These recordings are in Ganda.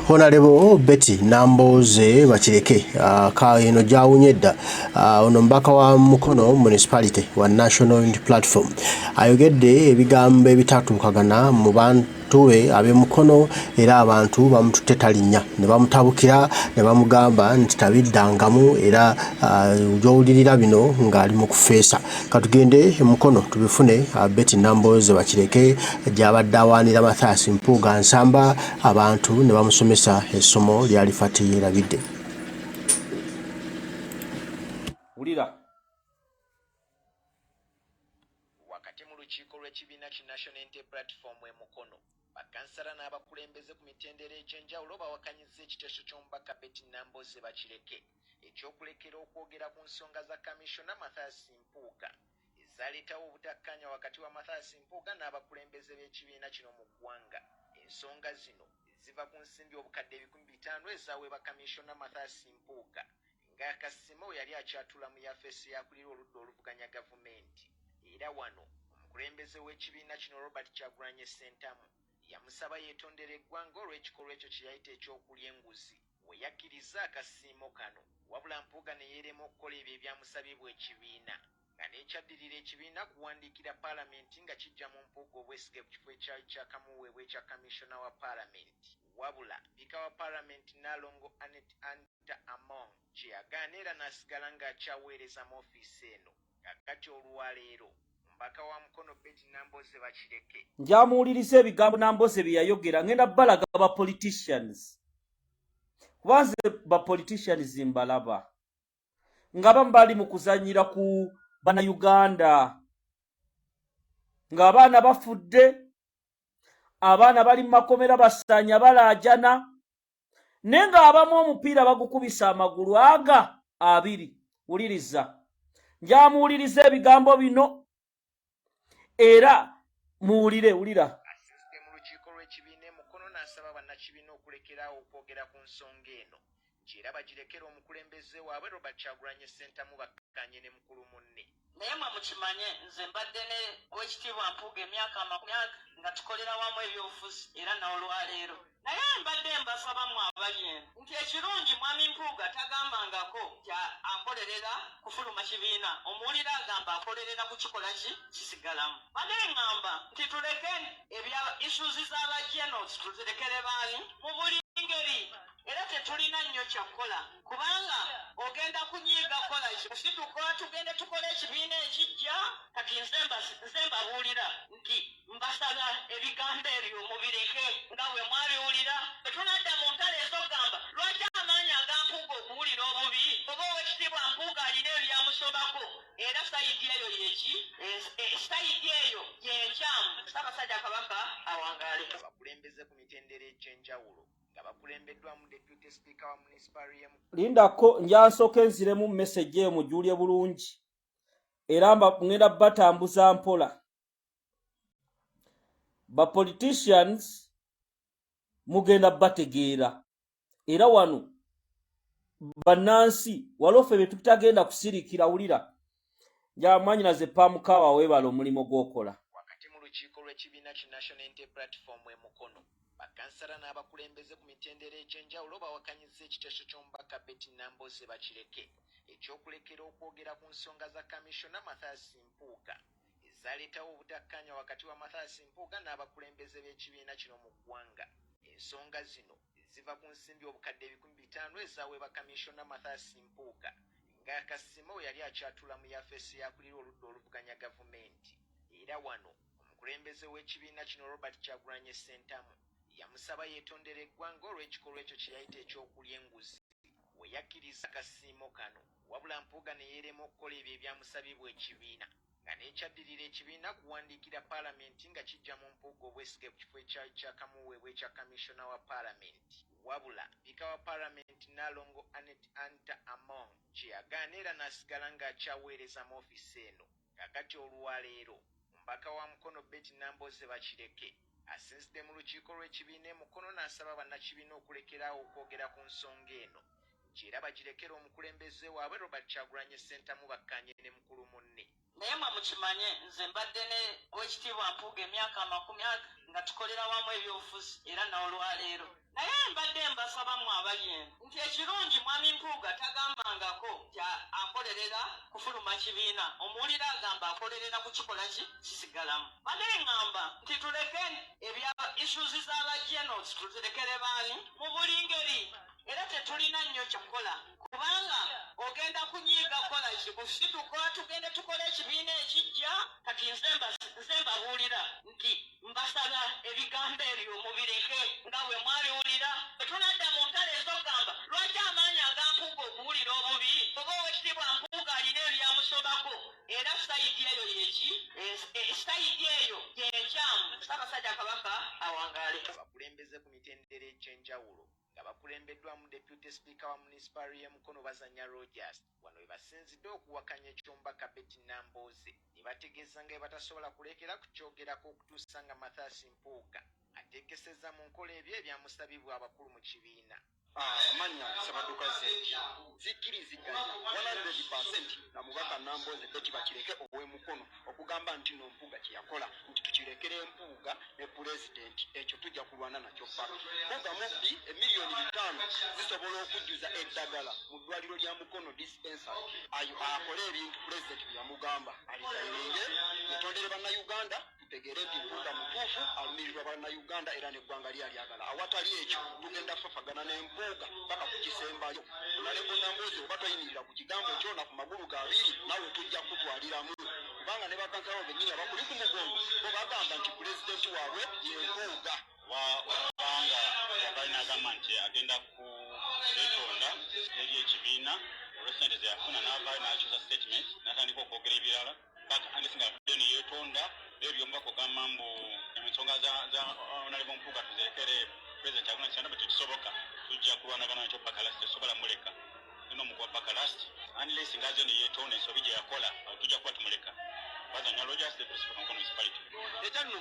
Honorable Betty Namboze Bachireke ka eno jawunyedda ono mbaka wa Mukono Municipality wa National Unity Platform ayogedde ebigambo ebitatuukagana mu bantu be abe Mukono era abantu bamutute talinya ne bamutabukira ne bamugamba nti tabiddangamu era ujowulirira bino ng'ali mu kufeesa katugende Mukono tubifune Betty Namboze Bachireke gy'abadde awaanira Mathias Mpuuga Nsamba abantu ne bamusomesa essomo lyali Fati Rabidde. Ulira wakati mu lukiiko lw'ekibiina ki National Unity Platform e Mukono bakansala n'abakulembeze ku mitendera egy'enjawulo bawakanyizza ekiteeso ky'omubaka Betty Namboze Bachireke ekyokulekera okwogera ku nsonga za Kamishona Mathias Mpuuga ezaleetawo obutakkaanya wakati wa Mathias Mpuuga n'abakulembeze b'ekibiina kino mu ggwanga. Ensonga zino ziva ku nsimbi obukadde 500 ezaweebwa Kamishona Mathias Mpuuga ng'akasimo yali akyatula mu yafeesi yakulira oludda oluvuganya gavumenti. Era wano omukulembeze w'ekibiina kino Robert Kyagulanyi Ssentamu yamusaba yeetondera eggwanga olw'ekikolwa ekyo kye yayita ekyokulya enguzi we yakkiriza akasiimo kano wabula Mpuuga ne yeerema okukola ebyo ebyamusabibwa ekibiina nga n'ekyaddirira ekibiina kuwandiikira paalamenti nga kijja mu Mpuuga obwesige ku kifo ekyali kyakamuweebwa ekya kamishona wa paalamenti wabula Speaker wa paalamenti Nalongo Anita Among kye yagaana era n'asigala ng'akyaweereza mu ofiisi eno kakati olwaleero mbaka wa Mukono Betty Namboze Bachireke njamuwuliriza ebigambo Namboze bye yayogera ngenda balaga ba politicians kubanze ba politicians mbalaba nga bali mu kuzanyira ku Bannayuganda ng'abaana bafudde abaana bali mu makomera basanya balaajana naye ng'abamu omupiira bagukubisa amagulu aga 2 wuliriza njamuwuliriza ebigambo bino era muwulire wulira asiste mu lukiiko lw'ekibiina Mukono n'asaba bannakibiina okulekeraawo okwogera ku nsonga eno era bagirekera omukulembeze waabwe Robert Kyagulanyi Ssentamu bakkanye ne mukulu munne. Naye mwe mukimanye nze mbadde ne Oweekitiibwa Mpuuga emyaka 40 nga tukolera wamu ebyobufuzi era n'olwaleero. Naye mbadde mbasaba mu abali eno nti ekirungi mwami Mpuuga tagambangako kya akolerera kufuluma kibiina omuwulira agamba akolerera kukikola kisigalamu. Bade ngamba nti tuleke ebya isuzi z'abajenoosi tuzirekere baani mu buli ngeri era tetulina nnyo kyakukola kubanga ogenda kunyiiga kola situkola tugende tukole ekibiina ekijja kati nze mbabuulira nti mbasala ebigambo ebyo mubireke nga bwe mwabiwulira tetunadda mu ntale ez'ogamba lwaki amaanyi agampuuga okuwulira obubi oba Oweekitiibwa Mpuuga alina ebyamusobako era sayidi eyo yeki sayidi eyo yenkyamu Ssaabasajja Kabaka awangaale. Abakulembeze ku mitendera egy'enjawulo nga bakulembeddwamu Deputy Speaker wa Municipality lindako njansooka enziremu message eyo mujulye bulungi era ngenda batambuza mpola. Ba politicians mugenda bategeera era wano bannansi walofe bye tutagenda kusirikira wulira njamwanyi naze pamukawa webala omulimu gwokola. Wakati mu lukiiko lw'ekibiina ki National Unity Platform e Mukono bakansala n'abakulembeze ku mitendera egy'enjawulo bawakanyizza ekiteeso ky'omubaka Betty Namboze Bachireke ekyokulekera okwogera ku nsonga za Kamishona Mathias Mpuuga ezaleetawo obutakkaanya wakati wa Mathias Mpuuga n'abakulembeze b'ekibiina kino mu ggwanga. Ensonga zino ziva ku nsimbi obukadde 500 ezaweebwa Kamishona Mathias Mpuuga ng'akasimo yali akyatula mu yafeesi yakulira oludda oluvuganya gavumenti. Era wano omukulembeze w'ekibiina kino Robert Kyagulanyi Ssentamu yamusaba yeetondera eggwanga olw'ekikolwa ekyo kye yayita ekyokulya enguzi we yakkiriza akasiimo kano wabula Mpuuga ne yeerema okukola ebyo ebyamusabibwa ekibiina nga n'ekyaddirira ekibiina kuwandiikira paalamenti nga kijja mu Mpuuga obwesige ku kifo ekyali kyakamuweebwa ekya kamishona wa paalamenti wabula Speaker wa paalamenti Nalongo Anita Among kye yagaana era n'asigala ng'akyaweereza mu ofiisi eno kakati olwaleero mbaka wa Mukono Betty Namboze Bachireke asinzidde mu lukiiko lw'ekibiina e Mukono n'asaba bannakibiina okulekeraawo okwogera ku nsonga eno era bagirekera omukulembeze waabwe Robert Kyagulanyi Ssentamu bakkanye ne mukulu munne. Naye mwe mukimanye nze mbadde ne Oweekitiibwa Mpuuga emyaka 40 nga tukolera wamu ebyobufuzi era n'olwaleero naye mbadde mbasabamu abali eno nti ekirungi mwami Mpuuga tagambangako nti akolerera kufuluma kibiina omuwulira agamba akolerera kukikola kisigalamu bade ŋŋamba nti tuleke ebya issues z'abajenos tuzirekere baani mu buli ngeri era tetulina nnyo kyakukola kubanga ogenda kunyiiga kukola kikusituka tugende tukole ekibiina ekijja kati nze mbabuulira nti mbasaba ebigambo ebyo mubireke nga bwe mwabiwulira bwe tunadda mu ntale ez'ogamba lwaki amaanyi agampuuga okuwulira obubi oba owekitiibwa Mpuuga alina ebyamusobako era sayidi eyo yeki sayidi eyo yenkyamu Ssaabasajja Kabaka awangaale abakulembeze ku mitendera egy'enjawulo nga bakulembeddwamu deputy speaker wa municipal y'e Mukono Bazanya Rogers wano we basinzidde okuwakanya eky'omubaka Betty Nambooze ne bategeeza nga batasobola kulekera ku kyogerako okutuusa nga Mathias Mpuuga ateekesezza mu nkola ebyo ebyamusabibwa abakulu mu kibiina. Amanya Sabaduka zikkiriziganya 100% na mubaka Nambooze Betty bakireke ow'e Mukono okugamba nti no Mpuuga kye yakola nti tukirekere Mpuuga ne president ekyo tujja kulwana nakyo paka. Mpuuga mubbi emiliyoni 5 zisobola okujjuza eddagala mu ddwaliro lya Mukono dispensary ayo akole ebintu president bye yamugamba alisayinge yatondere bannayuganda tutegere nti Mpuuga mutuufu alumirirwa bannayuganda era n'eggwanga lyagala awatali ekyo tugenda fafagana n'Empuuga paka ku kisembayo naleko Nambooze oba toyimirira ku kigambo ekyo na ku magulu gabiri nawe tujja kutwaliramu kubanga ne bakansalawo bennyini abakuli ku mugongo bo bagamba nti pulezidenti waabwe ye Mpuuga wabanga yabalina agamba nti agenda kuleetonda eri ekibiina olwesente ze yafuna n'avaayo n'akyusa statement n'atandika okwogera ebirala kati andisinga abadde ne yeetonda ebyo omubaka ogamba mbu ensonga za Honorable Mpuuga tuzirekere pulezidenti aguna kyanda bwe tekisoboka tujja kulwanagana nakyo paka lasiti tesobola muleka nino omukuwa paka lasiti unless ng'aze ne yeetonda ensobi gye yakola awo tujja kuba tumuleka Bazanya Rogers the principal Mukono municipality ekyanno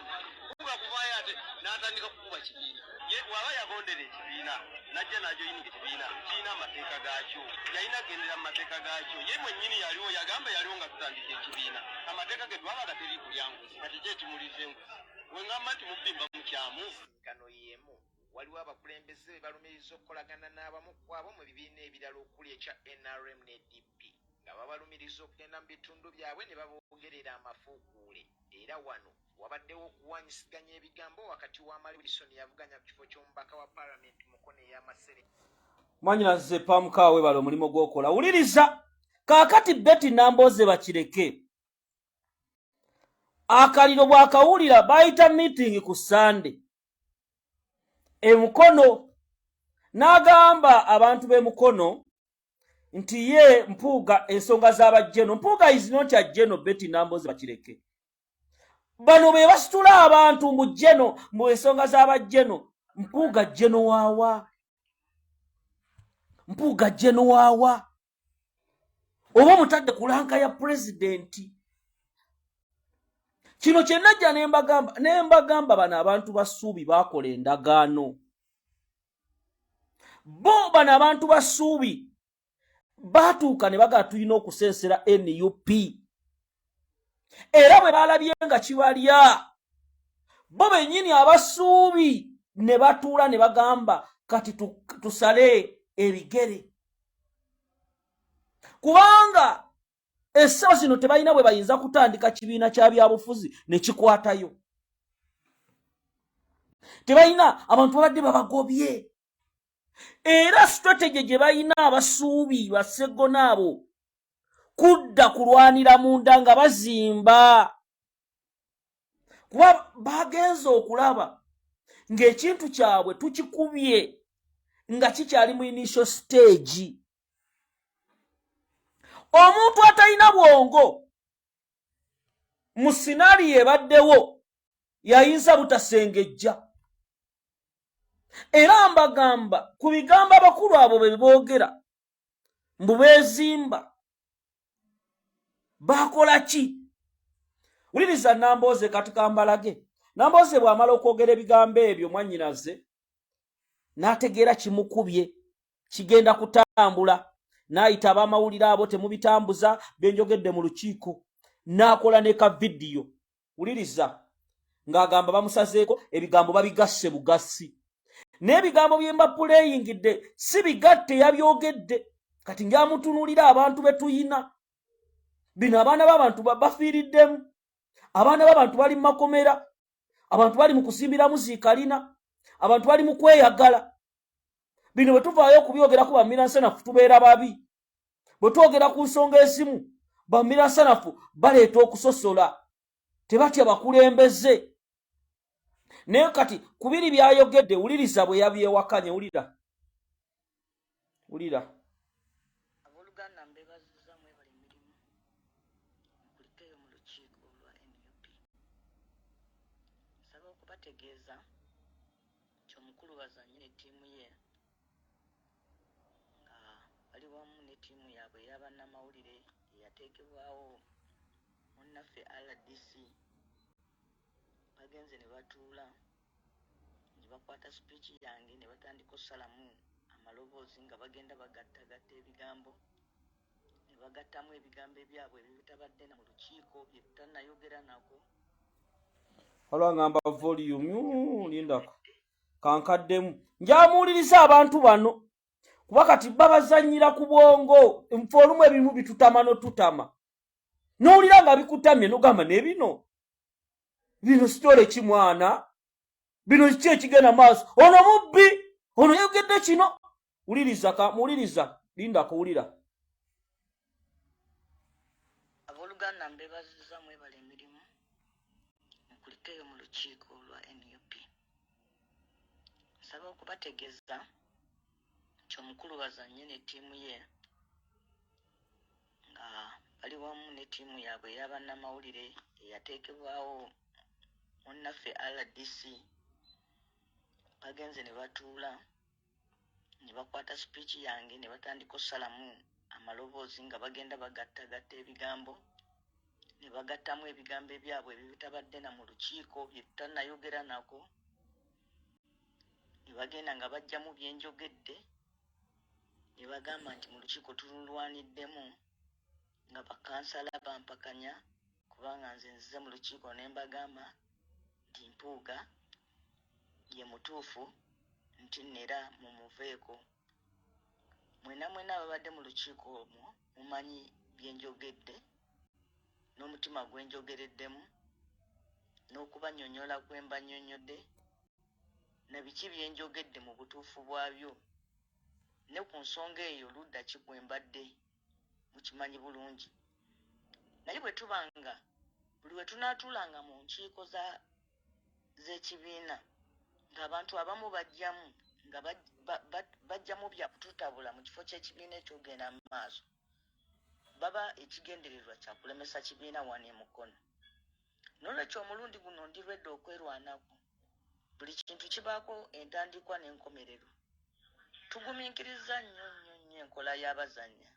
Mpuuga kuvaayo ate n'atandika kukuba kibiina ye waba yagondera ekibiina najja najo yininga ekibiina kirina amateeka gaakyo yalina agendera mu mateeka gaakyo ye mwennyini yaliwo yagamba yaliwo nga tutandika ekibiina amateeka ge twabaga teri kulyanguzi kati gye kimulize enguzi weŋŋamba nti mubimba mukyamu kano yemu waliwo abakulembeze be balumiriza okukolagana n'abamu kwabo mu bibiina ebirala okuli ekya NRM ne DP nga babalumiriza okugenda mu bitundu byabwe ne baboogerera amafuukuule era wano wabaddewo okuwanyisiganya ebigambo wakati wa Mali Wilson yavuganya ku kifo ky'omubaka wa paalamenti Mukono ey'Amasere. Mwanyinaze pamukaawe bali omulimu gw'okola wuliriza kaakati Betty Nambooze bakireke akaliro bwakawulira bayita meeting ku Sunday e Mukono n'agamba abantu b'e Mukono nti ye Mpuuga ensonga z'abajjeno Mpuuga is not a jeno Betty Nambooze bakireke bano be basitula abantu mu jeno mu ensonga z'abajjeno Mpuuga jeno waawa Mpuuga jeno waawa oba mutadde kulanka ya presidenti kino kye najja nembagamba bano abantu basuubi bakola endagaano bo bano abantu basuubi batuuka ne bagaa tulina okusensera NUP era bwe balabye nga kibalya bo bennyini abasuubi ne batuula ne bagamba kati tusale ebigere kubanga essaawa zino tebalina bwe bayinza kutandika kibiina kya byabufuzi ne kikwatayo tebalina abantu babadde babagobye era strategy gye balina abasuubi bassegona abo kudda kulwanira munda nga bazimba kuba bagenza okulaba ng'ekintu kyabwe tukikubye nga kikyali mu initial stage omuntu atalina bwongo mu scenario ebaddewo yayinza butasengejja era mbagamba ku bigambo abakulu abo be boogera mbu beezimba bakola ki wuliriza Nambooze katukambalage Nambooze bw'amala okwogera ebigambo ebyo mwannyinaze n'ategeera kimukubye kigenda kutambula n'ayita ab'amawulire abo temubitambuza byenjogedde mu lukiiko n'akola ne ka vidiyo wuliriza ng'agamba bamusazeeko ebigambo babigasse bugassi. N'ebigambo bye mba puleyingidde si bigatte yabyogedde. Kati ng'amutunuulira abantu be tuyina. Bino abaana b'abantu bafiiriddemu. Abaana b'abantu bali mu makomera. Abantu bali mu kusimbiramu ziikalina. Abantu bali mu kweyagala. Bino bwe tuvaayo okubyogerako bamiransanafu tubeera babi. Bwe twogera ku nsonga esimu bamiransanafu baleeta okusosola. Tebatya bakulembeze. Naye kati ku biri byayogedde wuliriza bwe yabyewakanye wulira. Abooluganda mbeebazizza mwebali emirimu nkulikeyo mu lukiiko lwa NUP. Nsaba okubategeeza nti omukulu bazanye ne ttiimu ye nga bali wamu ne ttiimu yaabwe ey'abannamawulire eyateekebwawo munnaffe RDC bagenze ne batuula ne bakwata sipiiki yange ne batandika ossalamu amaloboozi nga bagenda bagattagatta ebigambo ne bagattamu ebigambo ebyabwe ebyo bitabadde na mu lukiiko bye tutannayogera nako. Olwangamba volume lindako kankaddemu njamuwuliriza abantu bano kuba kati babazannyira ku bwongo nfe olumu ebimu bitutama n'otutama n'owulira nga bikutamye n'ogamba n'ebino sitole kimwana bino kiki ekigenda maaso ono mubbi ono yogedde kino. Muwuliriza lindako wulira. Abooluganda mbeebazizza mwebala emirimu nkulikeyo mu lukiiko lwa NUP. Nsaba okubategeeza nti omukulu bazanye ne ttiimu ye nga bali wamu ne ttiimu yaabwe ey'abannamawulire eyateekebwawo munnaffe RDC bagenze ne batuula ne bakwata sipiiki yange ne batandika ossalamu amaloboozi nga bagenda bagattagatta ebigambo ne bagattamu ebigambo ebyabwe ebyo bitabadde na mu lukiiko bye tutannayogera nako. Ne bagenda nga bajjamu byenjogedde ne bagamba nti mu lukiiko tululwaniddemu nga bakansala bampakanya kubanga nze nzize mu lukiiko ne mbagamba nti Mpuuga ye mutuufu nti nera mumuveeko. Mwena ababadde mu lukiiko omwo mumanyi byenjogedde n'omutima gwenjogereddemu n'okubanyonyola kwe mbanyonyodde na biki byenjogedde mu butuufu bwabyo ne ku nsonga eyo ludda ki gwe mbadde mukimanyi bulungi. Naye bwe tubanga buli we tunaatuulanga mu nkiiko z'ekibiina ng'abantu abamu bajjamu nga bajjamu bya kututabula mu kifo ky'ekibiina ekyogenda mu maaso baba ekigendererwa kya kulemesa kibiina wano e Mukono. N'olwekyo omulundi guno ndirwedde okwerwanako. Buli kintu kibaako entandikwa n'enkomerero. Tugumiikiriza nnyo enkola y'abazannya.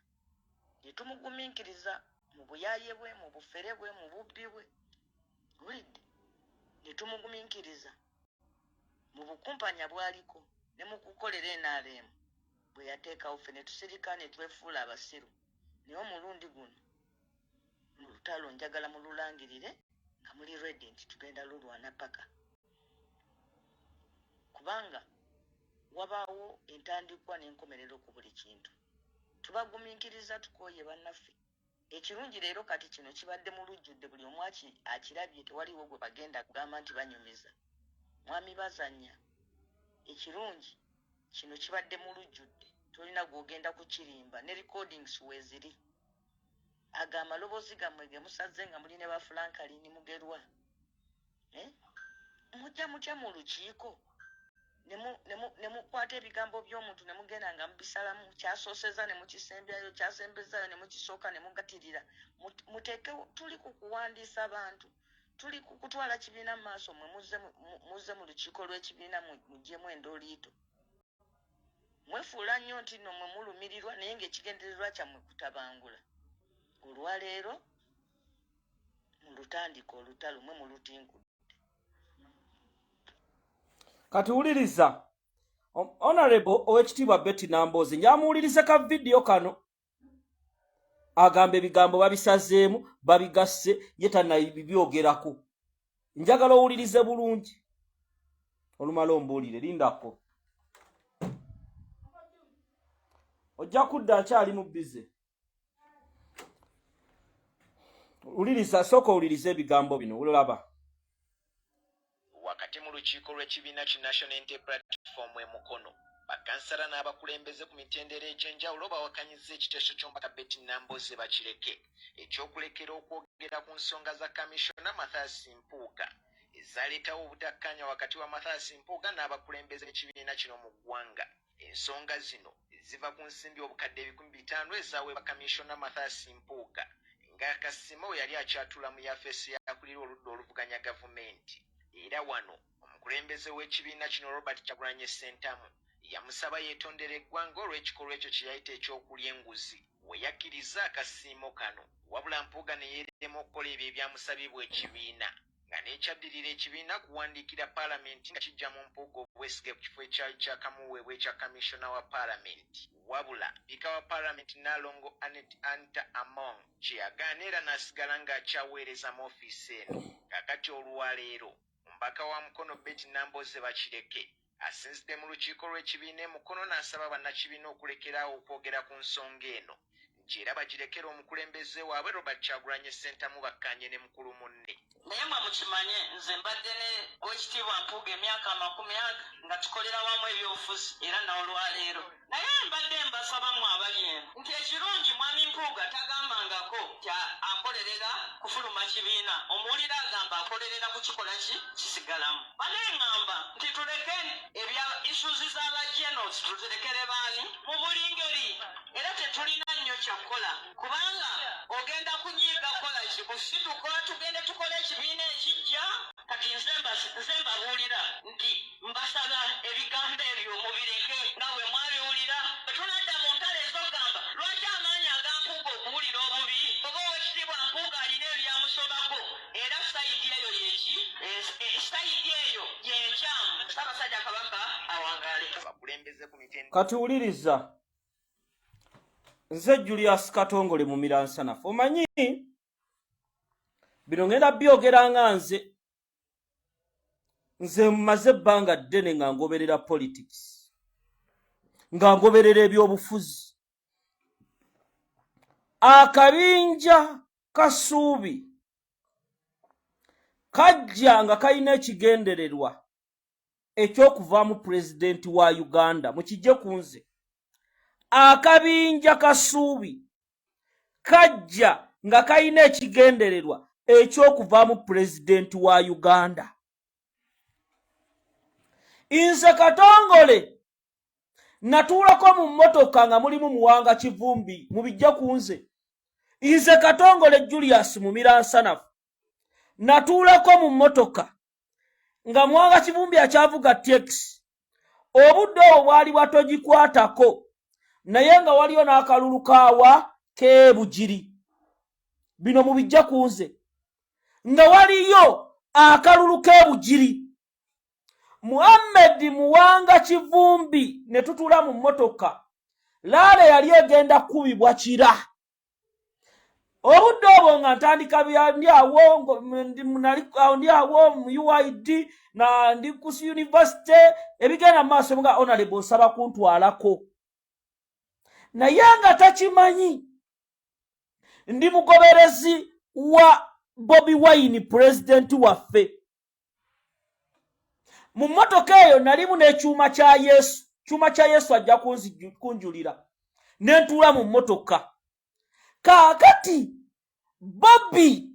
Ne tumugumiikiriza mu buyaaye bwe, mu bufere bwe, mu bubbi bwe. Bulidde. Ne tumugumiikiriza mu bukumpanya bwaliko ne mu kukolera NRM bwe yateekawo ffe ne tusirika ne twefuula abasiru. Naye omulundi guno mu lutalo njagala mululangirire nga muli ready nti tugenda lulwana paka. Kubanga wabaawo entandikwa n'enkomerero ku buli kintu. Tubagumiikiriza tukooye bannaffe. Ekirungi leero kati kino kibadde mu lujjudde buli omu akirabye tewaliwo gwe bagenda kugamba nti banyumiza. Mwami bazannya. Ekirungi kino kibadde mu lujjudde. Tolina gw'ogenda kukirimba ne recordings weeziri. Aga amaloboozi gammwe ge musaze nga muli ne ba Franklin Mugerwa. Mutya mu lukiiko ne mukwata ebigambo by'omuntu ne mugenda nga mubisalamu kyasooseza ne mukisembyayo kyasembezaayo ne mukisooka ne mugatirira. Muteeke tuli ku kuwandiisa abantu. Tuli ku kutwala kibiina mu maaso mwe muzze mu lukiiko lw'ekibiina muggyemu endooliito. Mwefuula nnyo nti nno mwe mulumirirwa naye ng'ekigendererwa kyammwe kutabangula. Olwaleero mu lutandika olutalo mwe mulutinkudde. Kati wuliriza Honorable Owekitiibwa Betty Nambooze njamuwulirize ka vidiyo kano agamba ebigambo babisazeemu babigasse ye tannabibyogerako. njagala owulirize bulungi olumala ombuulire lindako ojja kudda akyali mu bize uliriza sooka owulirize ebigambo bino olaba wakati mu lukiiko lw'ekibiina ki National Unity Platform e Mukono bakansala n'abakulembeze ku mitendera egy'enjawulo bawakanyizza ekiteeso ky'omubaka Betty Nambooze Bakireke ekyokulekera okwogera ku nsonga za kamishona Mathias Mpuuga ezaleetawo obutakkaanya wakati wa Mathias Mpuuga n'abakulembeze b'ekibiina kino mu ggwanga. Ensonga zino ziva ku nsimbi obukadde 500 ezaweebwa kamishona Mathias Mpuuga ng'akasimo yali akyatula mu yafeesi yakulira oludda oluvuganya gavumenti. Era wano omukulembeze w'ekibiina kino Robert Kyagulanyi Ssentamu yamusaba yeetondera eggwanga olw'ekikolwa ekyo kye yayita ekyokulya enguzi we yakkiriza akasiimo kano, wabula Mpuuga ne yeerema okukola ebyo ebyamusabibwa ekibiina nga n'ekyaddirira ekibiina kuwandiikira paalamenti nga kijja mu Mpuuga obwesige ku kifo ekyali kyakamuweebwa ekya kamishona wa paalamenti. Wabula Sipiika wa paalamenti Nalongo Anita Among kye yagaana era n'asigala ng'akyaweereza mu ofiisi eno. Kakati olwaleero omubaka wa Mukono Betty Nambooze Bakireke asinzidde mu lukiiko lw'ekibiina e Mukono n'asaba bannakibiina okulekeraawo okwogera ku nsonga eno nti era bagirekera omukulembeze waabwe Robert Kyagulanyi Ssentamu bakkaanye ne mukulu munne. naye mwe mukimanye nze mbadde ne Oweekitiibwa Mpuuga emyaka 40 nga tukolera wamu ebyobufuzi era n'olwaleero. Naye mbadde mbasaba mu abali eno nti ekirungi mwami Mpuuga tagambangako kya akolerera kufuluma kibiina, omuwulira agamba akolerera kukikola kisigalamu. Bane ngamba nti tuleke ebya isuzi z'abajenos tuzirekere baani mu buli ngeri, era tetulina nnyo kyakukola kubanga ogenda kunyiiga kola kibusituka tugende tukole ekibiina ekijja. Kati nze mbabuulira nti mbasaba ebigambo ebyo mubireke nga bwe mwabiwulira. Tunadda mu ntale ez'ogamba lwaki amaanyi agampuuga okuwulira obubi oba Oweekitiibwa Mpuuga alina ebyamusobako era sayidi eyo yeki sayidi eyo yenkyamu. Ssaabasajja Kabaka awangaale. Abakulembeze ku mitendera kati wuliriza nze Julius Katongole mu Miransanafu omanyi bino ngenda byogera nga nze mmaze ebbanga ddene nga ngoberera politics nga ngoberera ebyobufuzi. Akabinja Kasuubi kajja nga kalina ekigendererwa ekyokuvaamu pulezidenti wa Uganda mukijje ku nze. Akabinja Kasuubi kajja nga kalina ekigendererwa ekyokuvaamu pulezidenti wa Uganda. Nze Katongole natuulako mu mmotoka nga mulimu Muwanga Kivumbi mubijja ku nze. Nze Katongole Julius mu Miransanafu natuulako mu mmotoka nga Muwanga Kivumbi akyavuga taxi. Obudde obwo bwali bwatogikwatako naye nga waliyo n'akalulu kaawa k'ebugiri. Bino mubijja ku nze nga waliyo akalulu k'ebugiri. Muhammad Muwanga Kivumbi ne tutula mu mmotoka. Laale yali egenda kubibwa kira. Obudde obwo nga ntandika ndi awo mu UID na ndi ku university ebigenda mu maaso nga honorable nsaba kuntwalako. Naye nga takimanyi ndi mugoberezi wa Bobi Wine president waffe. Mu mmotoka eyo nalimu n'ekyuma kya Yesu. Kyuma kya Yesu ajja kunjulira. Ne ntuula mu mmotoka. Kaakati Bobby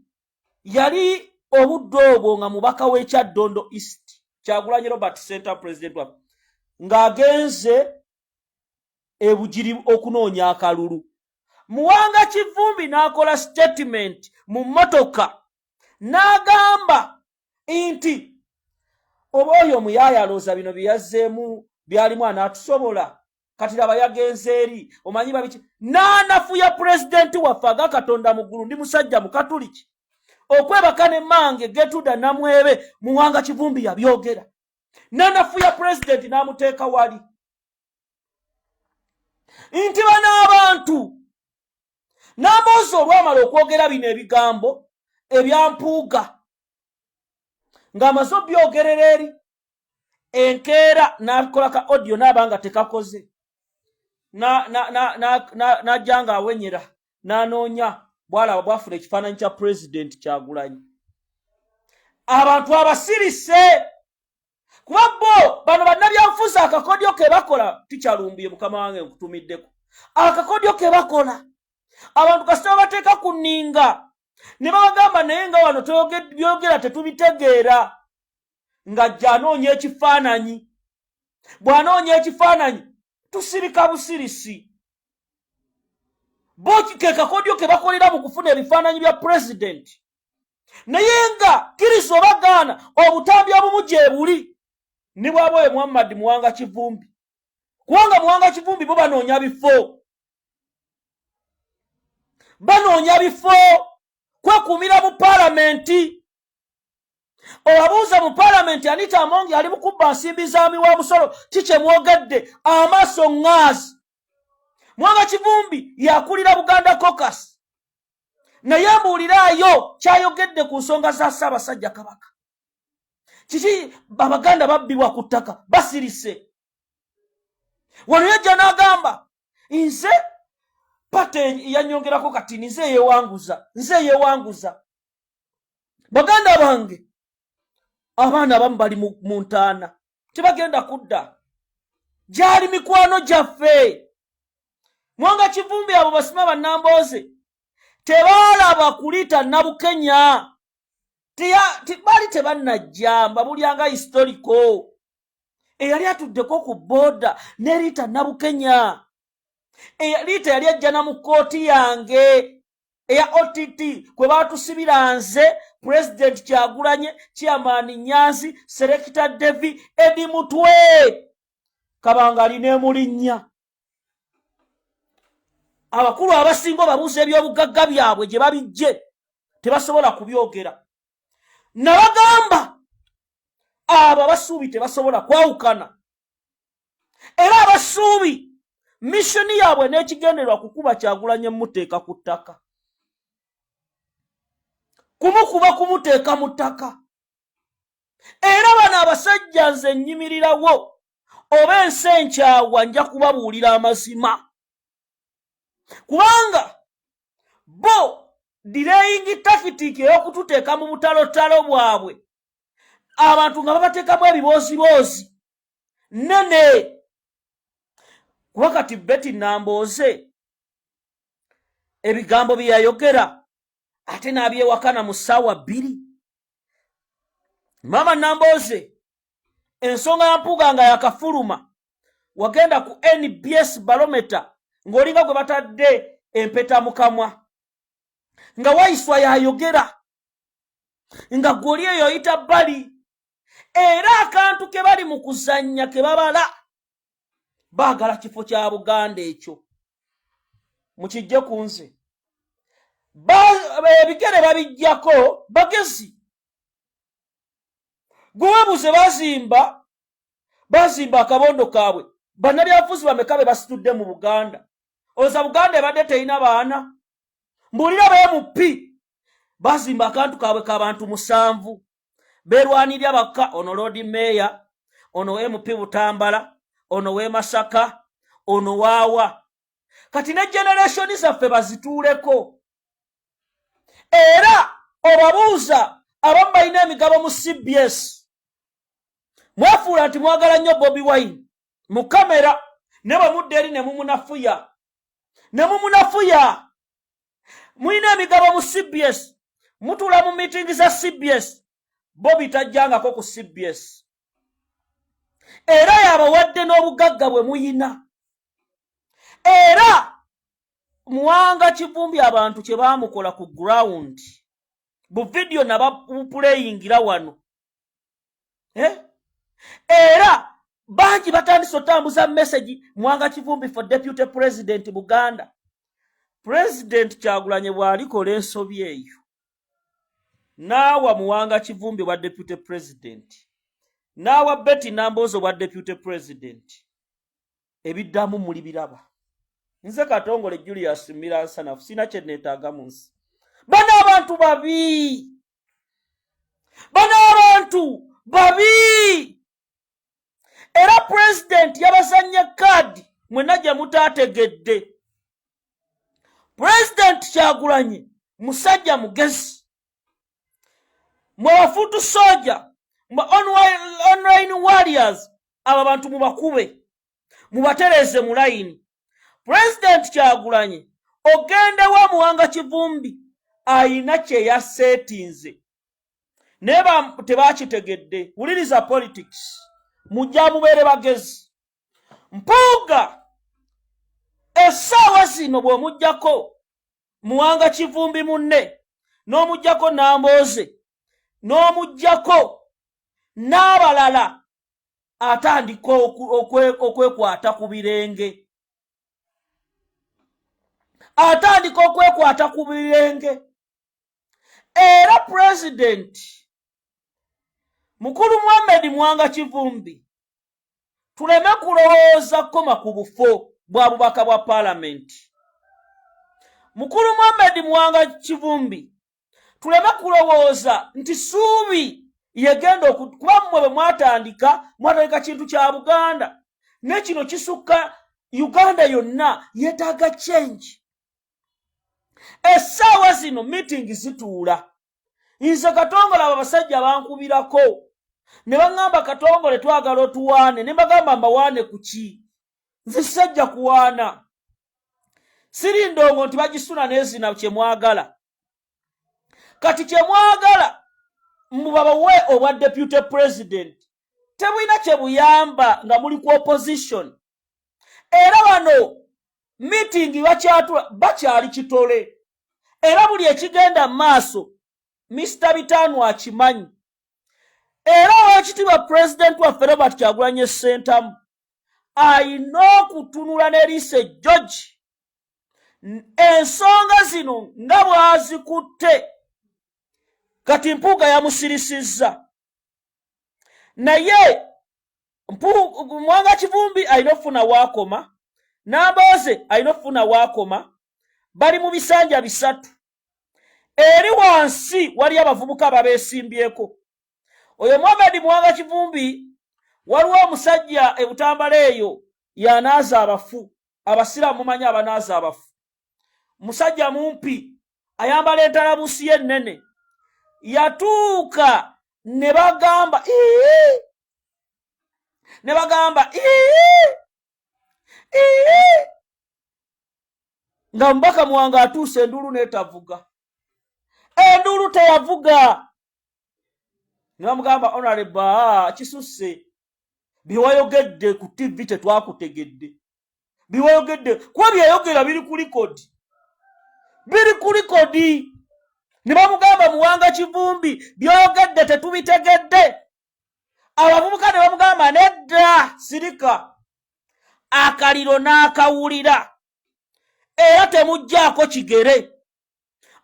yali obudde obwo nga mubaka w'ekyaddondo East. Kyagulanyi Robert Center president waffe. Ng'agenze ebugiri okunoonya akalulu. Muwanga Kivumbi n'akola statement mu mmotoka n'agamba nti oba oyo omuyaaya alooza bino byeyazzeemu byalimu anaatusobola kati laba yagenze eri omanyi babiki n'anafuya pulezidenti waffe aga Katonda mu ggulu ndi musajja mukatuliki okwebaka ne mange Getuda Namwebe Muwanga Kivumbi yabyogera n'anafuya pulezidenti n'amuteeka wali nti bano abantu Nambooze olwamala okwogera bino ebigambo ebya Mpuuga ng'amaze obyogerera eri enkeera n'akola ka audio n'abanga tekakoze n'ajja ng'awenyera n'anoonya bwalaba bwafuna ekifaananyi kya pulezidenti Kyagulanyi. Abantu abasirise kuba bo bano bannabyanfuzi akakodyo ke bakola tikyalumbuye mukama wange nkutumiddeko. Akakodyo ke bakola abantu kasita bateeka ku nninga ne babagamba naye nga wano byogera tetubitegeera ng'ajja anoonya ekifaananyi. Bw'anoonya ekifaananyi tusirika busirisi. Bo ke kakodyo ke bakolera mu kufuna ebifaananyi bya pulezidenti. Naye nga kkiriza obagaana obutambi obumu gye buli ne bw'aba oyo Muhammad Muwanga Kivumbi. Kubanga Muwanga Kivumbi bo banoonya bifo. Banoonya bifo kwekuumira mu paalamenti. Obabuuza mu paalamenti Anita Among ali mu kubba nsimbi za miwa musolo kikye mwogedde amaaso ŋŋaazi. Muwanga Kivumbi yakulira Buganda Caucus. Naye mbuuliraayo kyayogedde ku nsonga za Ssaabasajja Kabaka. Kiki Abaganda babbibwa ku ttaka basirise. Wano yajja n'agamba nze pate yanyongerako kati nze yeewanguza. Baganda bange abaana abamu bali mu ntaana tebagenda kudda. Gyali mikwano gyaffe. Muwanga Kivumbi abo basima bannambooze tebaalaba kulita Nabukenya. Baali tebannajja mbabulyanga historiko. Eyali atuddeko ku booda ne Rita Nabukenya. Rita yali ajjana mu kkooti yange eya OTT kwe baatusibira nze President Kyagulanyi, Chairman Nyanzi, Selector Devi, Edi Mutwe. Kabanga aline mulinnya. Abakulu abasinga babuuza ebyobugagga byabwe gye babijje tebasobola kubyogera. Nabagamba abo abasuubi tebasobola kwawukana. Era abasuubi missoni yaabwe n'ekigenderwa kukuba Kyagulanyi muteeka ku ttaka. Kumuteeka mu ttaka. Era bano abasajja nze nnyimirirawo oba ensi enkyawa nja kubabuulira amazima. Kubanga bo delaying tactic ey'okututeeka mu butalotalo bwabwe abantu nga babateekamu ebibooziboozi nene. Kuba kati Betty Nambooze ebigambo bye yayogera ate n'abyewakana mu ssaawa 2. Mama Nambooze ensonga ya mpuga nga yakafuluma wagenda ku NBS barometer ng'olinga gwe batadde empeta mu kamwa nga Waiswa yayogera nga gwoli eyo oyita bbali. Era akantu ke bali mu kuzannya ke babala baagala kifo kya Buganda ekyo mukijje ku nze. Ebigere babijjako bagezi. Gwe weebuuze bazimba akabondo kaabwe bannabyabufuzi bameka be basitudde mu Buganda. Oza Buganda ebadde terina baana. Mbuulira BMP bazimba akantu kaabwe k'abantu 7 beerwanirya bakka ono Lord Mayor, ono MP Butambala, ono w'e Masaka, ono waawa. Kati ne generation zaffe bazituuleko. Era obabuuza abamu balina emigabo mu CBS. Mwafuula nti mwagala nnyo Bobi Wine mu kamera ne bamudde eri ne mumunafuya. Mulina emigabo mu CBS. Mutuula mu meeting za CBS. Bobi tajjangako ku CBS. Era yabawadde n'obugagga bwe muyina. Era Muwanga Kivumbi abantu kye baamukola ku ground. Bu video nabapuleyingira wano. Era bangi batandise otambuza message Muwanga Kivumbi for Deputy President Buganda. President Kyagulanyi bw'alikola ensobi eyo naawa Muwanga Kivumbi wa Deputy President, naawa Betty Nambooze wa Deputy President, ebiddamu muli biraba. Nze Katongole Julius Miransanafu sina kye neetaaga mu nsi. Bano abantu babi. bano abantu babi era president yabasanya kadi mwena gye mutaategedde. President Kyagulanyi musajja mugezi, mwe bafuutu soja, mwe online warriors, abo bantu mubakube mubatereze mu layini. President Kyagulanyi ogendewo Muwanga Kivumbi ayina kye yaseetinze naye tebakitegedde. Wuliriza politics, mujja mubeere bagezi. Mpuuga essaawa zino bw'omugyako Muwanga Kivumbi munne, n'omugyako Nambooze, n'omugyako n'abalala, atandika okwekwata ku birenge. Atandika okwekwata ku birenge. Era President Mukulu Muhammad Muwanga Kivumbi tuleme kulowooza koma ku bufo bwa bubaka bwa Parliament. Mukulu Muhammad Muwanga Kivumbi tuleme kulowooza nti Suubi yegenda kuba mmwe bwe mwatandika kintu kya Buganda ne kino kisukka Uganda yonna yeetaaga change. Essaawa zino meeting zituula. Nze Katongole abo basajja bankubirako ne baŋŋamba Katongole twagala otuwaane, ne bagamba mbawaane ku ki? Nze sajja kuwaana. Siri ndongo nti bagisuna n'ezina kye mwagala. Kati kye mwagala mubabawe obwa deputy president tebulina kye buyamba nga muli ku opposition. Era bano meeting bakyali kitole. Era buli ekigenda maaso Mr. Bitanu akimanyi. Era Oweekitiibwa President waffe Robert Kyagulanyi Ssentamu ayina okutunula ne Lise George ensonga zino nga bw'azikutte. Kati Mpuuga yamusirisizza. Naye Muwanga Kivumbi alina okufuna waakoma, Nambooze alina okufuna waakoma, bali mu bisanja bisatu. Eri wansi wali abavubuka babeesimbyeko. Oyo Muhammad Muwanga Kivumbi waliwo omusajja Butambala eyo yanaaza abafu, abasiraamu mumanyi abanaaza abafu. Musajja mumpi ayambala entalabusi y'ennene. Yatuuka ne bagamba nga Mubaka Muwanga atuuse enduulu n'etavuga. Enduulu teyavuga. Ne bamugamba Honorable kisusse biwayogedde ku TV tetwakutegedde. Biwayogedde kuba byayogera biri ku likodi. Biri ku likodi. Ne bamugamba Muwanga Kivumbi byayogedde tetubitegedde. Abavubuka ne bamugamba nedda sirika. Akaliro n'akawulira. Era temuggyako kigere.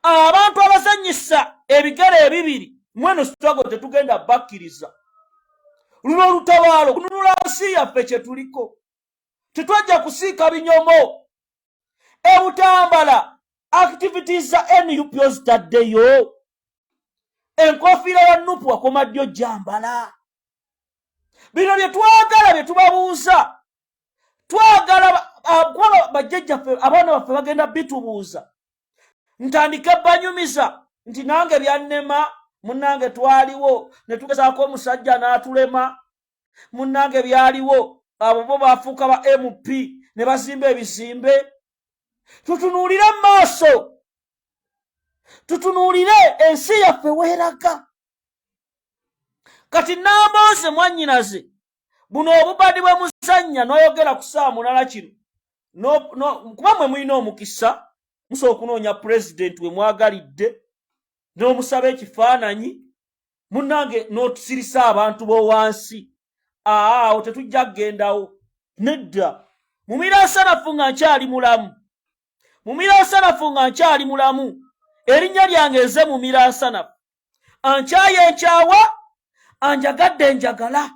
Abantu abasanyisa ebigere ebibiri mweno sitago tetugenda bakkiriza. Luno olutabaalo kununula nsi yaffe kye tuliko. Tetwajja kusiika binyomo. Butambala activities za NUP zitaddeyo. Enkofiira ya NUP wakoma ddyo jambala. Bino bye twagala bye tubabuuza. Twagala kuba bajjajjaffe abaana baffe bagenda bitubuuza. Ntandike banyumiza nti nange byannema, munnange twaliwo ne tugezaako omusajja n'atulema. Munnange byaliwo abo bo baafuuka ba MP ne bazimba ebizimbe. Tutunuulire mu maaso. Tutunuulire ensi yaffe weeraga. Kati Nambooze mwannyinaze buno obubadi bwe muzannya n'oyogera ku ssaawa munala kino. Kuba mwe mulina omukisa musobola okunoonya president we mwagalidde n'omusaba ekifaananyi munnange n'otusirisa abantu b'owansi. Awo tetujja kugendawo. Nedda. Mumiransanafu nga nkyali mulamu. Mumiransanafu nga nkyali mulamu. Erinnya lyange nze Mumiransanafu. Ankyaye nkyawa, anjagadde njagala.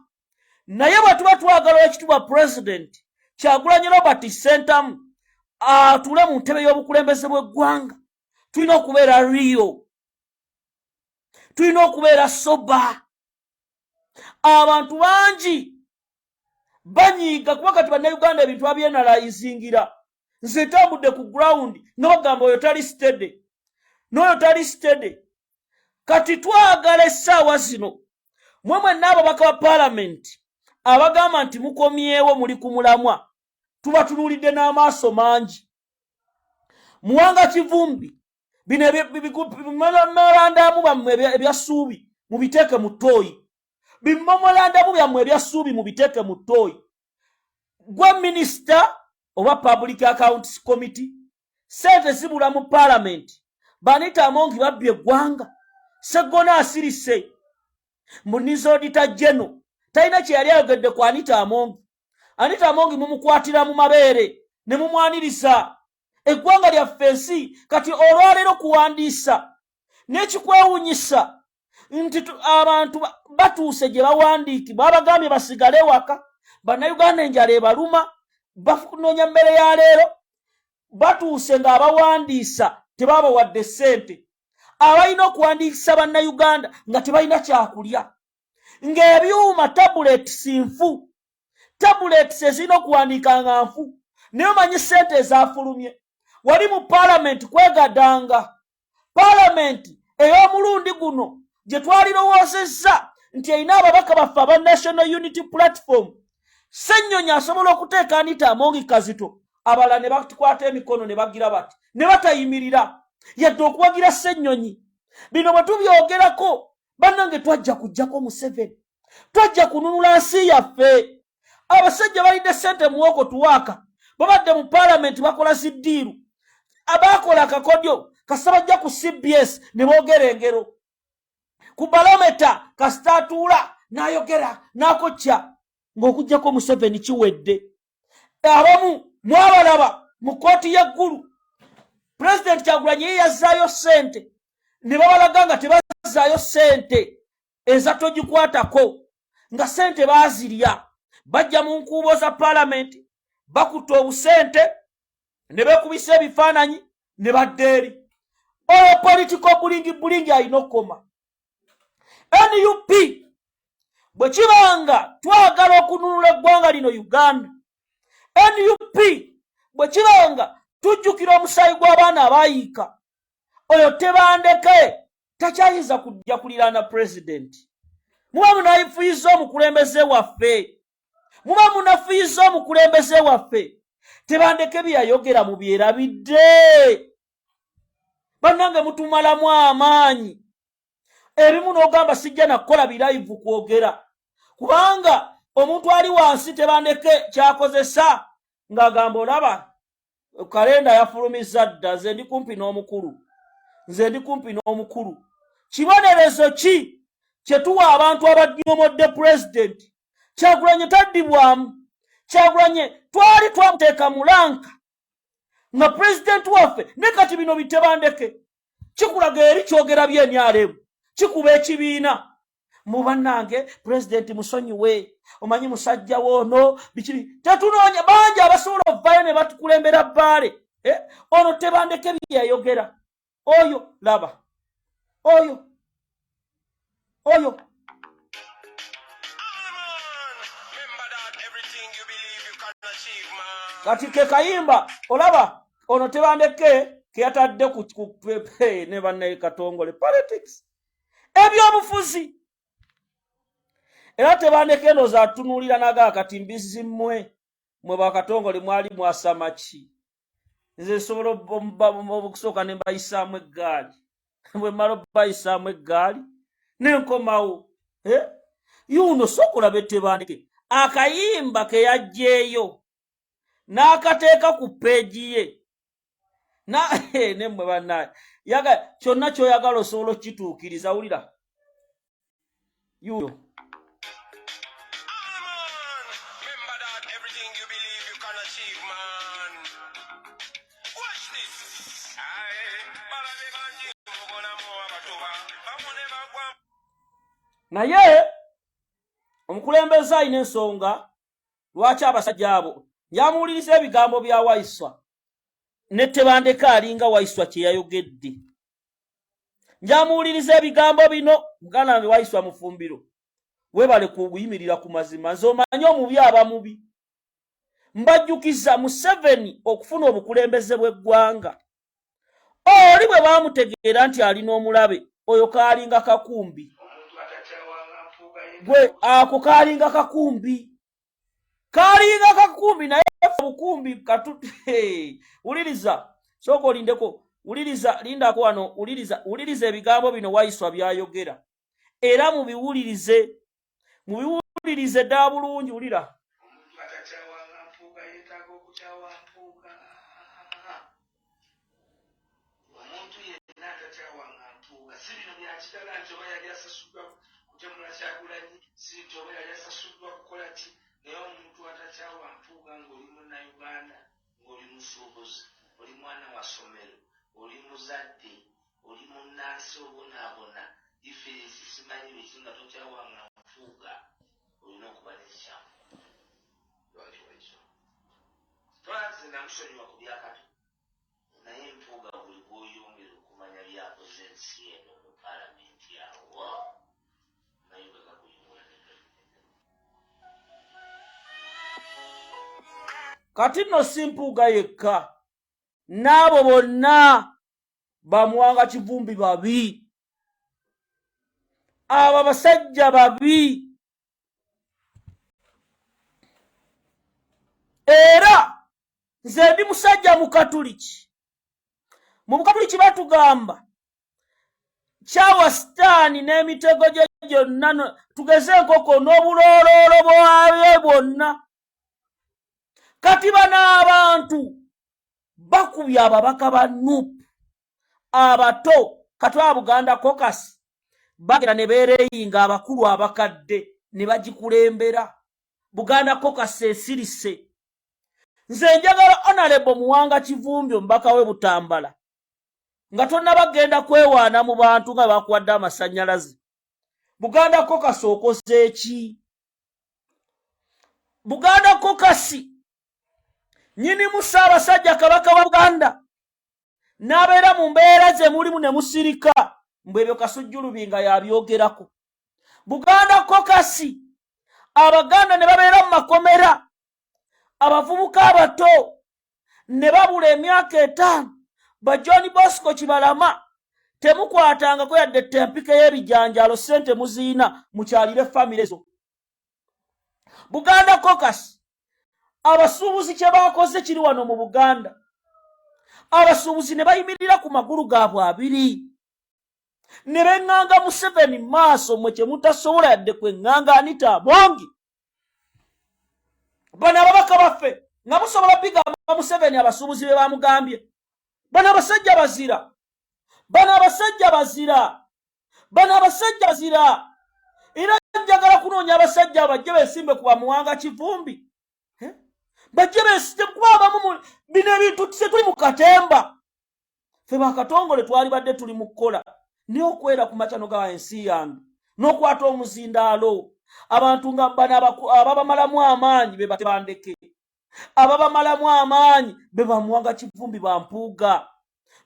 Naye bwe tuba twagala Oweekitiibwa President Kyagulanyi Robert Ssentamu atule mu ntebe y'obukulembeze bw'eggwanga, tulina okubeera real. tulina okubeera soba. Abantu bangi banyiiga kuba kati bannayuganda ebintu babyenalayizingira. Nze ntambudde ku ground n'ogamba oyo tali steady n'oyo tali steady. Kati twagala essaawa zino mwe mwenna ababaka ba paalamenti abagamba nti mukomyewo muli ku mulamwa tubatunuulidde n'amaaso mangi. Muwanga Kivumbi bino bimemorandamu bammwe ebya ssuubi mubiteeke mu ttooyi. Bimemorandamu byammwe ebya ssuubi mubiteeke mu ttooyi. Gwe minisita oba Public Accounts Committee sente zibula mu paalamenti. Banita Amongi babbye eggwanga. Sseggona asirise. Munizo Auditor General talina kye yali ayogedde ku Anita Amongi. Anita Amongi mumukwatira mu mabeere ne mumwaniriza. Eggwanga lyaffe nsi kati olwaleero kuwandiisa n'ekikwewuunyisa nti abantu batuuse gye bawandiikibwa babagambye basigale ewaka. Bannayuganda enjala ebaluma bafunoonya mmere ya leero batuuse ng'abawandiisa tebabawadde ssente. Abalina okuwandiikisa bannayuganda nga tebalina kyakulya. Ng'ebyuma tabuleets nfu. Tabuleets ezirina okuwandiika nga nfu. Naye omanyi ssente ezaafulumye. Wali mu paalamenti kwegadanga. Paalamenti ey'omulundi guno gye twalirowoozezza nti erina ababaka baffe aba National Unity Platform. Ssenyonyi asobola okuteeka Anita Amongi Kazito. Abalala ne batukwata emikono ne bagira bati. Ne batayimirira. Yadde okuwagira Ssenyonyi. Bino bwe tubyogerako bannange twajja kujjako Museveni. Twajja kununula nsi yaffe. Abasajja balidde ssente muwoko tuwaaka. Babadde mu paalamenti bakola ziddiiru. Abaakola akakodyo kasabajja ku CBS ne boogera engero. Ku balometa kasitaatuula n'ayogera n'akocca ng'okujjako Museveni kiwedde. Abamu mwabalaba mu kkooti y'eggulu. President Kyagulanyi ye yazzaayo ssente ne babalaga nga tebazzaayo ssente eza togikwatako nga ssente baazirya. Bajja mu nkuubo za paalamenti bakutta obusente ne beekubisa ebifaananyi ne badda eri. Oyo political bulingi alina okukoma. NUP bwe kibanga twagala okununula eggwanga lino Uganda. NUP bwe kibanga tujjukira omusaayi gw'abaana abaayiika. Oyo Tebandeke takyayinza kujja kuliraana pulezidenti. Muba munafuyiza omukulembeze waffe. Muba munafuyiza omukulembeze waffe. Tebandeke bye yayogera mu byerabidde. Bannange mutumalamu amaanyi. Ebimu n'ogamba sijja nakola birayivu kwogera. Kubanga omuntu ali wansi Tebandeke kyakozesa ng'agamba olaba kalenda yafulumizza dda nze ndi kumpi n'omukulu. Nze ndi kumpi n'omukulu. Kibonerezo ki kye tuwa abantu abanyomodde pulezidenti? Kyagulanyi taddibwamu. Kyagulanyi twali twamuteeka mu lanka nga pulezidenti waffe ne kati bino bitebandeke. Kikulaga eri kyogera by'enyalemu. Kikuba ekibiina. Mu bannange pulezidenti musonyiwe. Omanyi musajja woono bikiri. Tetunoonya bangi abasobola ovaayo ne batukulembera bbaale. Ono Tebandeke bye yayogera. Oyo laba. Oyo. Kati ke kayimba olaba ono Tebandeke ke yatadde ku pepe ne bannaye Katongole politics. Ebyobufuzi. Era Tebandeke eno zatunuulira naga kati mbizi mwe bakatongole mwali mwasama ki. Nze sobola okusooka ne mbayisaamu eggaali. Bwe mmala bayisaamu eggaali n'enkomawo. Yuno sokulaba Tebandeke akayimba ke yajjeeyo n'akateeka ku peegi ye. Nemmwe bannaye kyonna ky'oyagala osobola okituukiriza wulira. Yuno. Naye omukulembeze alina ensonga lwaki abasajja abo yamuwuliriza ebigambo bya Waiswa ne Tebandeke alinga Waiswa kye yayogedde. njamuwuliriza ebigambo bino muganda wange Waiswa Mufumbiro webale kuyimirira ku mazima nzomanye omubi abamubi mbajjukiza Museveni okufuna obukulembeze bw'eggwanga oli bwe bamutegeera nti alina omulabe oyo kaalinga kakumbi gwe ako kaalinga kakumbi naye bukumbi wuliriza sooka olindeko wuliriza lindako wano wuliriza ebigambo bino Waiswa byayogera era mubiwulirize ddala bulungi wulira oli mwana wa somero oli muzadde oli munnansi obonaabona diferensi simanyi biki nga tokyawanga nfuuga olina okuba nekikyamu lwaki Waiswa twanze namusonyiwa ku byakato naye enfuuga buli gwoyongera okumanya byakoze ensi eno mu palamenti yawo naye bwekakuyimuula kati nno si mpuuga yekka n'abo bonna bamuwanga Kivumbi babi abo abasajja babi era nze ndi musajja mu Katuliki batugamba kyawa sitaani n'emitego gye gyonna tugeze enkoko n'obulooloolo bwawe bwonna kati bano abantu bakubye ababaka ba NUP abato katwa Buganda Caucus bagera ne beereyinga abakulu abakadde ne bagikulembera Buganda Caucus esirise nze njagala Honorable Muwanga Kivumbi omubaka we Butambala nga tonna bagenda kwewaana mu bantu nga bakuwadde amasannyalaze Buganda Caucus okoze eki Buganda Caucus nyini Ssaabasajja Kabaka wa Buganda n'abeera mu mbeera ze mulimu ne musirika mbwebyo Kasujjulubinga yabyogerako Buganda Caucus Abaganda ne babeera mu makomera abavubuka abato ne babula emyaka 5 ba John Bosco Kibalama temukwatangako yadde tempike y'ebijanjalo sente muziina mukyalire famire zo Buganda Caucus abasuubuzi kye bakoze kiri wano mu Buganda abasuubuzi ne bayimirira ku magulu gaabwe abiri ne beŋŋanga Museveni maaso mwe kye mutasobola yadde kweŋŋanga Anita Bongi bano ababaka baffe nga musobola bigamba Museveni abasuubuzi be bamugambye bano abasajja bazira era njagala kunoonya abasajja bajje beesimbe ku Muwanga Kivumbi bajje beesimbe kuba abamu bino ebintu tuli mu katemba ffe bakatongole twali badde tuli mu kukola naye okwera ku macano ga ensi yange n'okwata omuzindaalo abantu nga bano ababamalamu amaanyi be batebandeke ababamalamu amaanyi be Muwanga Kivumbi bampuuga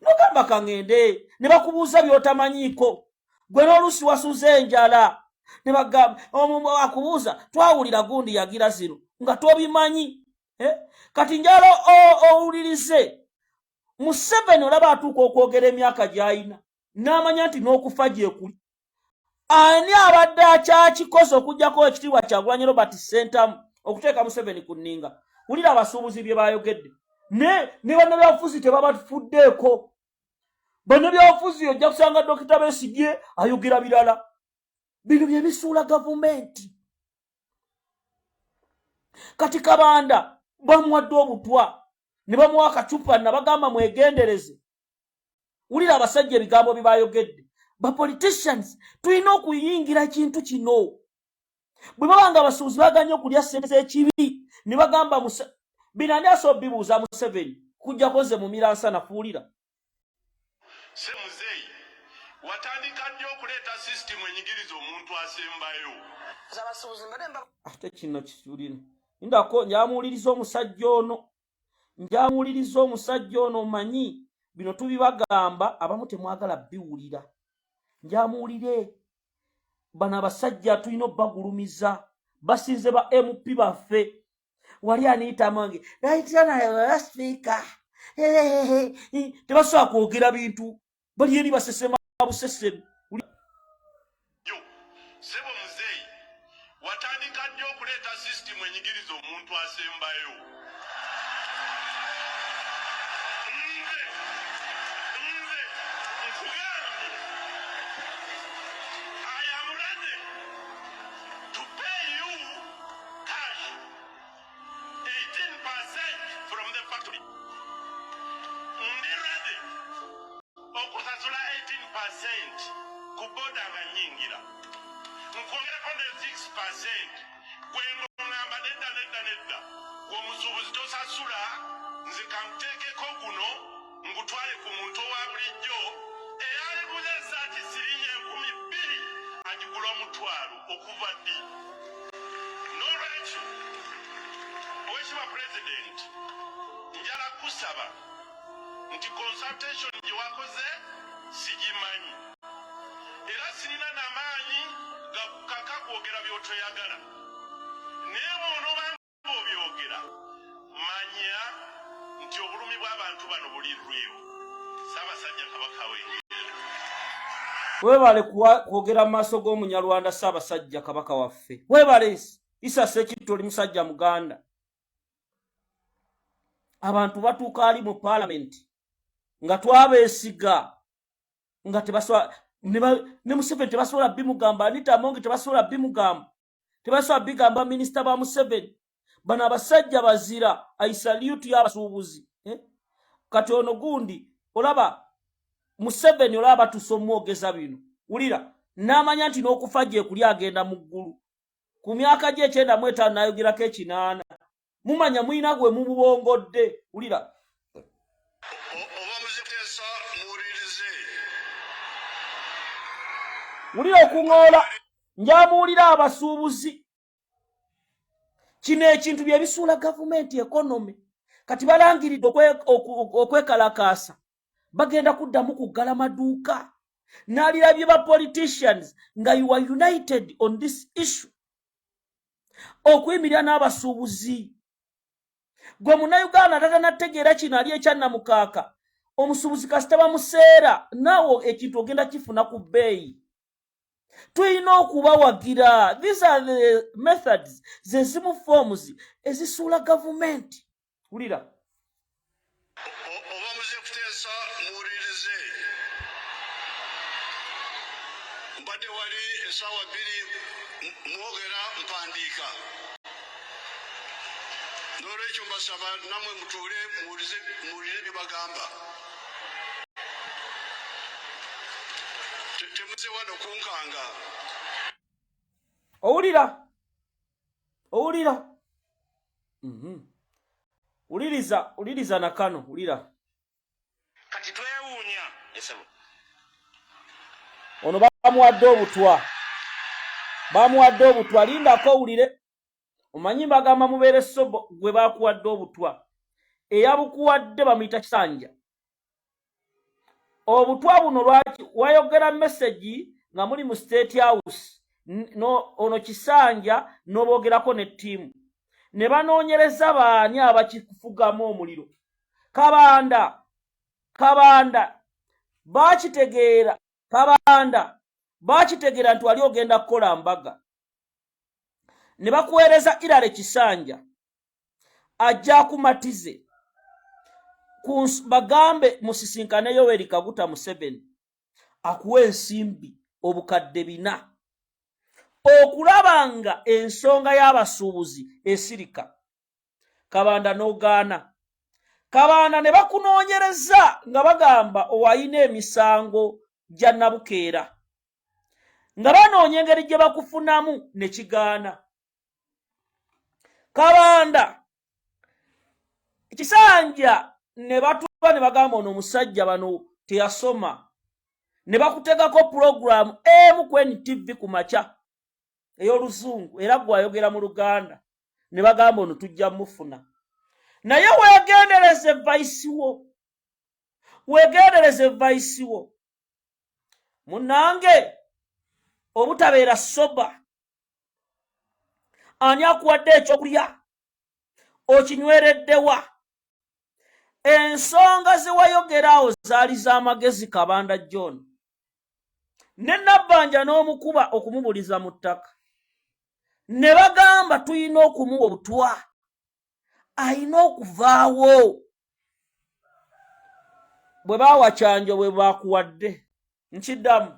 nogamba kaŋŋende ne bakubuuza by'otamanyiiko gwe n'oluusi wasuze enjala ne bagamba akubuuza twawulira gundi yagira zino nga tobimanyi kati njala owulirize Museveni olaba atuuka okwogera emyaka gy'alina n'amanya nti n'okufa gyekuli ani abadde akyakikoze okugyako ekitiibwa Kyagulanyi Robert Ssentamu okuteeka Museveni ku nninga wulira abasuubuzi bye bayogedde ne bannabyabufuzi tebabafuddeeko bannabyabufuzi ojja kusanga Dr. Besigye ayogera birala bino bye bisuula gavumenti kati Kabanda bamuwadde obutwa ne bamuwa akacupa nabagamba mwegendereze wulira abasajja ebigambo bye bayogedde ba politicians tulina okuyingira kintu kino bwe babanga abasuubuzi baganye okulya ssente z'ekibi ne bagamba binani asobibuuza Museveni kujjako nze mu Miransa nafuulira Semuzeyi watandika nnyo okuleeta system enyigiriza omuntu asembayo ate kino kisulina ndako njamuwuliriza omusajja ono manyi bino tubibagamba abamu temwagala biwulira njamuulire bano abasajja tulina obbagulumiza basinze ba MP baffe wali aniita mange raitana speaker tebasobola kwogera bintu bali eri basesema busesemu sebo muzeyi watandika nnyo okuleeta sisitimu enyigiriza omuntu asembayo nze nkugambye I am ready to pay you cash 18% from the factory ndi ready okusasula 18% ku boda nga nyingira nkwongerako ne 6% gwengongamba nedda gwomusuubuzi tosasula nze kankuteekeko guno ngutwale ku muntu owa bulijjo eyaliguza esaati sirinya 2,000 agigula omutwalo okuva ddi n'olwekyo owekitiibwa pulezidenti njala kusaba nti consultation gye wakoze sigimanyi era sirina n'amaanyi gakukaka kwogera by'otoyagala naye bw'onoobanga obyogera manya nti obulumi bw'abantu bano bulirwewo Ssaabasajja Kabaka w'Engeri webale kwogera mu maaso g'omunyarwanda Ssaabasajja Kabaka waffe webale Issa Ssekitto oli musajja muganda abantu batuuka ali mu paalamenti nga twabeesiga nga tebasobola ne Museveni tebasobola bimugamba Anita Among tebasobola bimugamba tebasobola bigamba minisita ba Museveni bano abasajja bazira I salute y'abasuubuzi kati ono gundi olaba Museveni olaba tusomwogeza bino wulira n'amanya nti n'okufa gye kuli agenda mu ggulu ku myaka gye 95 nayogerako 8 mumanya mwina gwe mububongodde wulira wulira okuŋoola njamuulira abasuubuzi kino ekintu bye bisuula gavumenti economy kati balangiridde okwekalakaasa bagenda kuddamu kuggala maduuka n'alirabye ba politicians nga you are united on this issue okuyimirira n'abasuubuzi gwe munnayuganda tatanategeera kino ali ekyannamukaaka omusuubuzi kasita bamuseera naawe ekintu ogenda kifuna ku bbeeyi tulina okubawagira these are the methods zezimu forms ezisuula gavumenti wulira oba muze kuteesa muwulirize mbadde wali essaawa 2 mwogera mpandiika n'olwekyo mbasaba nammwe mutuule muwulire bye bagamba temuze wano kunkanga owulira uliriza na kano wulira kati twewuunya esebo ono bamuwadde obutwa lindako owulire omanyi bagamba mubeere sobo gwe bakuwadde obutwa eyabukuwadde bamuyita Kisanja obutwa buno lwaki wayogera message nga muli mu State House ono Kisanja n'oboogerako ne ttiimu ne banoonyereza baani abakikufugamu omuliro Kabanda bakitegeera nti wali ogenda kukola mbaga ne bakuweereza Irale Kisanja ajja kumatize bagambe musisinkane Yoweri Kaguta Museveni akuwa ensimbi obukadde 4 okulabanga ensonga y'abasuubuzi esirika Kabanda n'ogaana Kabanda ne bakunoonyereza nga bagamba owayina emisango gya Nabukeera nga banoonya engeri gye bakufunamu ne kigaana Kabanda Kisanja ne batuba ne bagamba ono omusajja bano teyasoma ne bakutegako program emu ku NTV ku macha ey'Oluzungu era gwayogera mu Luganda ne bagamba ono tujja mufuna naye weegendereze vice wo Munange obutabeera soba ani akuwadde ekyokulya okinywereddewa ensonga ze wayogeraawo zaali z'amagezi Kabanda John ne Nabbanja n'omukuba okumubuliza mu ttaka ne bagamba tuyina okumuwa obutwa ayina okuvaawo bwe baawa Kyanjo bwe baakuwadde nkiddamu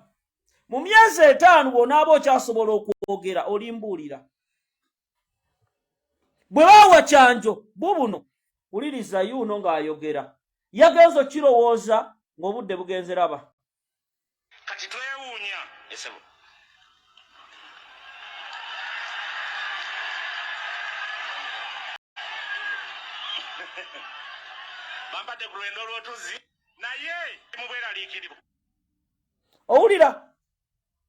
mu myezi 5 bw'onaaba okyasobola okwogera olimbuulira bwe baawa Kyanjo bubuno wuliriza yuno ng'ayogera yagenza okirowooza ng'obudde bugenze raba kati twewuunya esebo bampadde ku lwendo olw'otuzi naye mubweraliikirivu owulira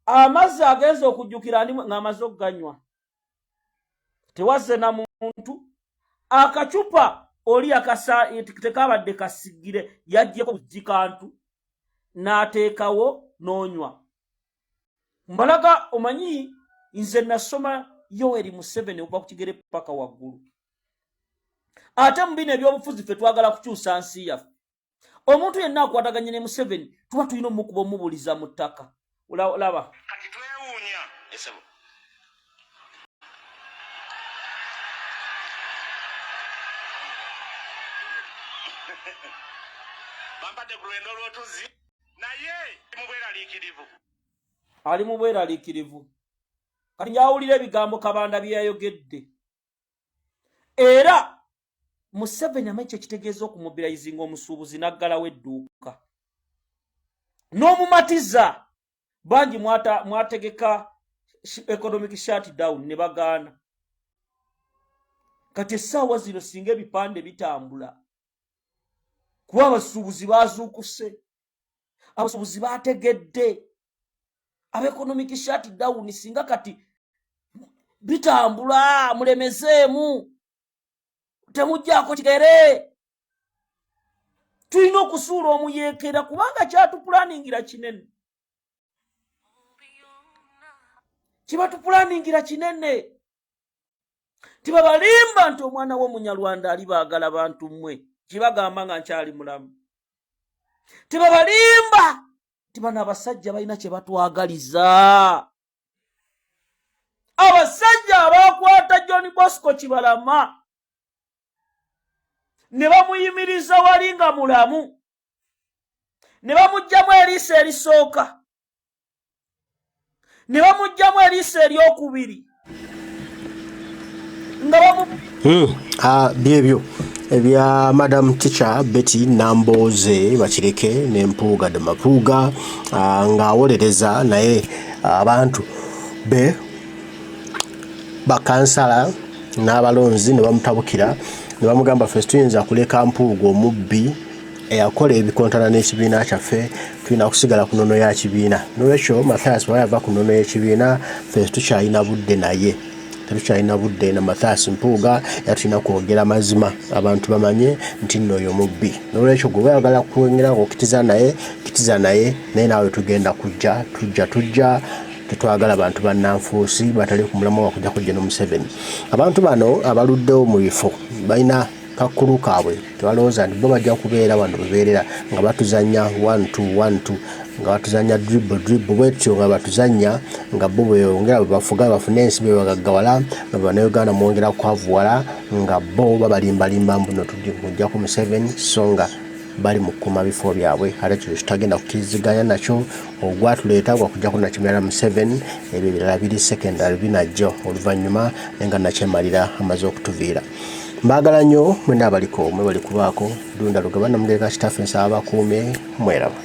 amazzi agenza okujjukira ng'amaze okuganywa tewazze na muntu akacupa oli tekabadde kasigire yaggyeko bujikantu n'ateekawo n'onywa mbalaga omanyi nze nasoma Yoweri Museveni okuva ku kigere paka waggulu ate mu bino ebyobufuzi ffe twagala kukyusa nsi yaffe omuntu yenna akwataganye ne Museveni tuba tulina omukuba omubuliza mu ttaka laba kati twewuunya esebo bampadde ku lwendo olw'otuzi naye mubweraliikirivu ali mu bweraliikirivu kati njawulira ebigambo Kabanda bye yayogedde era Museveni amaze ekitegeeza okumubilizinga omusuubuzi n'aggalawo edduuka n'omumatiza bangi mwategeka economic shutdown ne bagaana kati essaawa zino singa ebipande bitambula kuba abasuubuzi bazuukuse abasuubuzi bategedde ab'economic shutdown singa kati bitambula mulemezeemu temujjaako kigere tulina okusuula omuyeekera kubanga kyatupulaningira kinene kibatupulaningira kinene tibabalimba nti omwana w'omunyarwanda ali baagala bantu mmwe kibagamba nga nkyali mulamu tibabalimba nti bano abasajja balina kye batwagaliza abasajja abakwata John Bosco Kibalama ne bamuyimiriza wali nga mulamu ne bamugjamu eriiso erisooka ne bamugjamu eriiso eryokubiri nga byebyo ebya Madam Teacher Betty Namboze Bakireke n'Empuuga Damapuuga ng'awolereza naye abantu be bakansala n'abalonzi ne bamutabukira ne bamugamba ffe tuyinza kuleka Mpuuga omubbi eyakola ebikontana n'ekibiina kyaffe tulina kusigala ku nnono ya kibiina n'olwekyo Mathias bwe yava ku nnono y'ekibiina ffe tukyalina budde naye tetukyalina budde na Mathias Mpuuga yatulina kwogera mazima abantu bamanye nti nno oyo mubbi n'olwekyo gwe bayagala kwongera okukitiza naye kitiza naye naawe tugenda tujja tetwagala abantu bannanfuusi batali ku mulamu wa kujja kujja Museveni abantu bano abaluddewo mu bifo balina kakulu kaabwe tebalowooza nti bo bajja kubeera wano bebeerera nga batuzanya 1-2-1-2 nga batuzanya dribble bwetyo nga batuzanya nga bo bweyongera bwebafuga bafune ensi bebagaggawala nga bannayuganda mwongera kwavuwala nga bo babalimbalimba mbuno tujjaku Museveni so nga bali mu kukuma bifo byabwe ate ekyo tutagenda kukiriziganya nakyo ogwatuleeta gwakujjaku nakimera Museveni ebyo ebirala biri secondary binajjo oluvannyuma naye nga nakyemalira amaze okutuviira mbaagala nnyo mwena abaliko mwe bali kubaako Dunda Lugaba Namugereka Kitaffe nsaba bakuumye mweraba